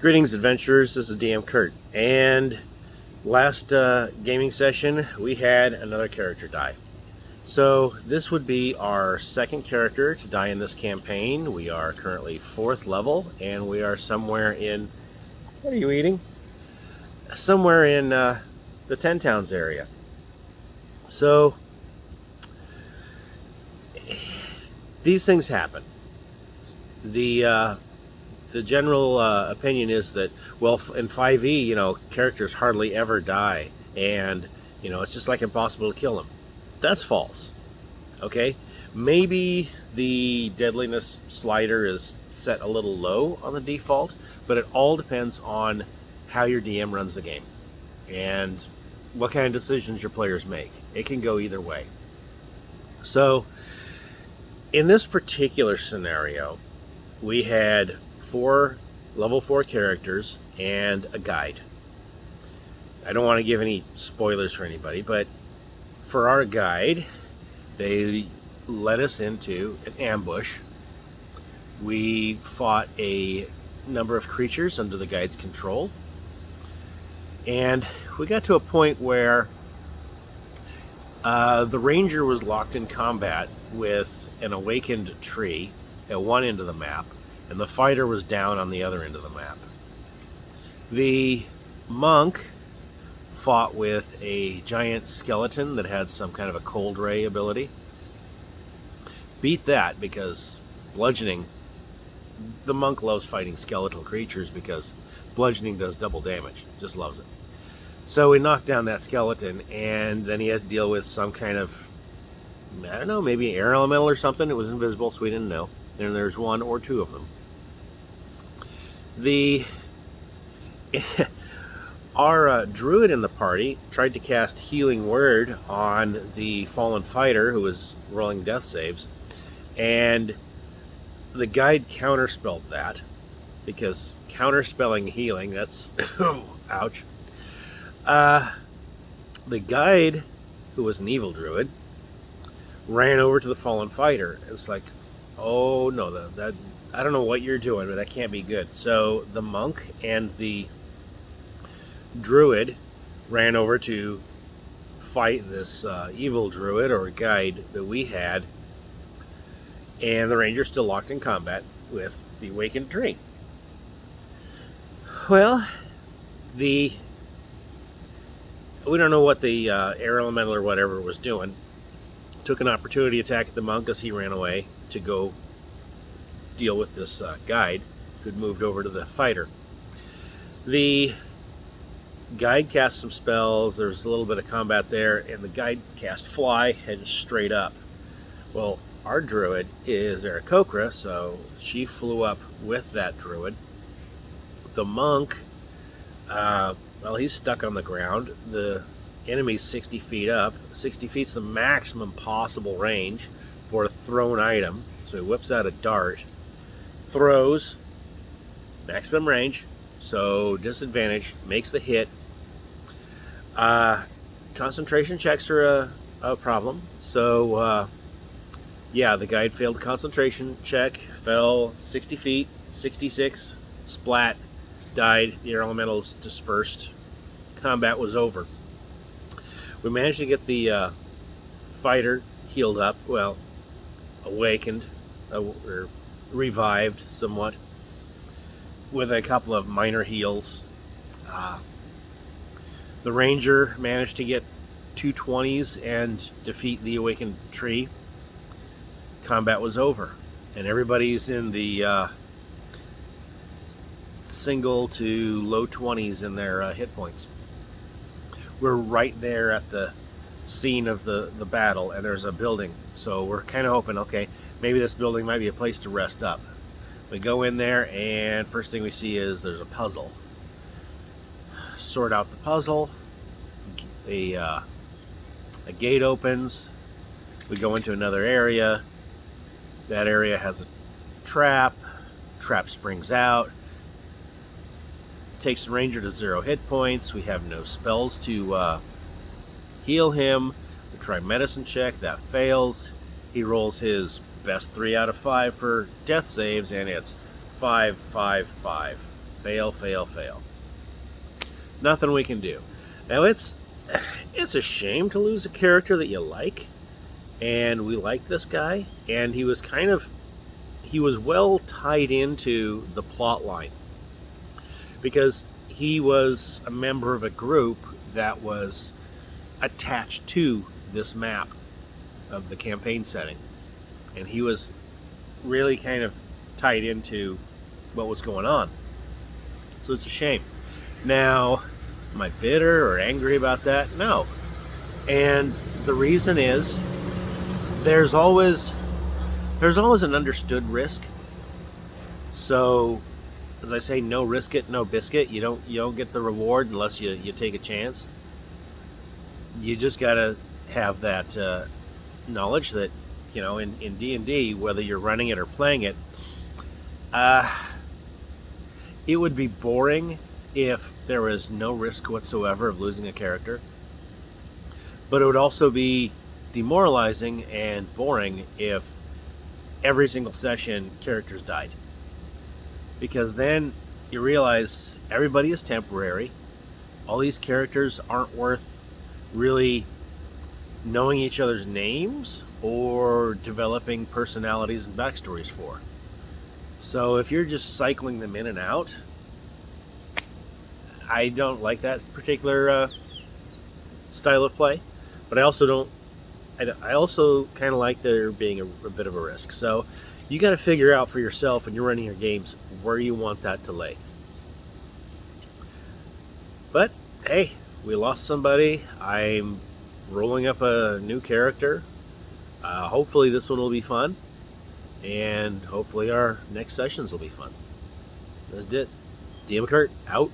Greetings, adventurers. This is DM Kurt. And last gaming session, we had another character die. So this would be our second character to die in this campaign. We are currently 4th level, and we are somewhere in... What are you eating? Somewhere in the Ten Towns area. So these things happen. The general opinion is that, well, in 5e, characters hardly ever die, and it's just like impossible to kill them. That's false. Okay, maybe the deadliness slider is set a little low on the default, but it all depends on how your DM runs the game and what kind of decisions your players make. It can go either way. So in this particular scenario, we had 4 level 4 characters and a guide. I don't want to give any spoilers for anybody, but for our guide, they led us into an ambush. We fought a number of creatures under the guide's control, and we got to a point where the ranger was locked in combat with an awakened tree at one end of the map, and the fighter was down on the other end of the map. The monk fought with a giant skeleton that had some kind of a cold ray ability. Beat that because bludgeoning, the monk loves fighting skeletal creatures because bludgeoning does double damage, just loves it. So we knocked down that skeleton, and then he had to deal with some kind of, I don't know, maybe air elemental or something. It was invisible, so we didn't know. And there's 1 or 2 of them. Our druid in the party tried to cast Healing Word on the fallen fighter who was rolling death saves, and the guide counterspelled that, because counterspelling healing, that's ouch. The guide, who was an evil druid, ran over to the fallen fighter. It's like, oh no, that I don't know what you're doing, but that can't be good. So the monk and the druid ran over to fight this evil druid or guide that we had, and the ranger's still locked in combat with the awakened tree. Well, we don't know what the air elemental or whatever was doing. Took an opportunity attack at the monk as he ran away to go deal with this guide who'd moved over to the fighter. The guide cast some spells. There was a little bit of combat there, and the guide cast Fly, headed straight up. Well, our druid is Aarakocra, so she flew up with that druid. The monk, well, he's stuck on the ground. The enemy's 60 feet up. 60 feet's the maximum possible range for a thrown item. So he whips out a dart, throws, maximum range, so disadvantage, makes the hit. Concentration checks are a problem. So, yeah, the guide failed the concentration check, fell 60 feet, 66, splat, died, the air elementals dispersed. Combat was over. We managed to get the fighter healed up, well, awakened, or revived somewhat, with a couple of minor heals. The ranger managed to get 2 20s and defeat the awakened tree. Combat was over, and everybody's in the single to low 20s in their hit points. We're right there at the scene of the battle, and there's a building, so we're kind of hoping, okay, maybe this building might be a place to rest up. We go in there, and first thing we see is there's a puzzle. Sort out the puzzle. A gate opens. We go into another area. That area has a trap. Trap springs out. Takes the ranger to 0 hit points. We have no spells to heal him. We try medicine check. That fails. He rolls his best 3 out of 5 for death saves, and it's 5, 5, 5. Fail, fail, fail. Nothing we can do. Now it's a shame to lose a character that you like, and we like this guy, and he was well tied into the plot line because he was a member of a group that was attached to this map of the campaign setting, and he was really kind of tied into what was going on. So it's a shame. Now, am I bitter or angry about that? No. And the reason is there's always an understood risk. So, as I say, no risk it, no biscuit. You don't get the reward unless you take a chance. You just gotta have that knowledge that, in D&D, whether you're running it or playing it, it would be boring if there was no risk whatsoever of losing a character. But it would also be demoralizing and boring if every single session characters died. Because then you realize everybody is temporary. All these characters aren't worth really knowing each other's names or developing personalities and backstories for. So if you're just cycling them in and out, I don't like that particular style of play. But I also kind of like there being a bit of a risk. So you got to figure out for yourself when you're running your games where you want that to lay. But hey, we lost somebody. I'm rolling up a new character. Hopefully this one will be fun. And hopefully our next sessions will be fun. That's it. DM Kurt, out.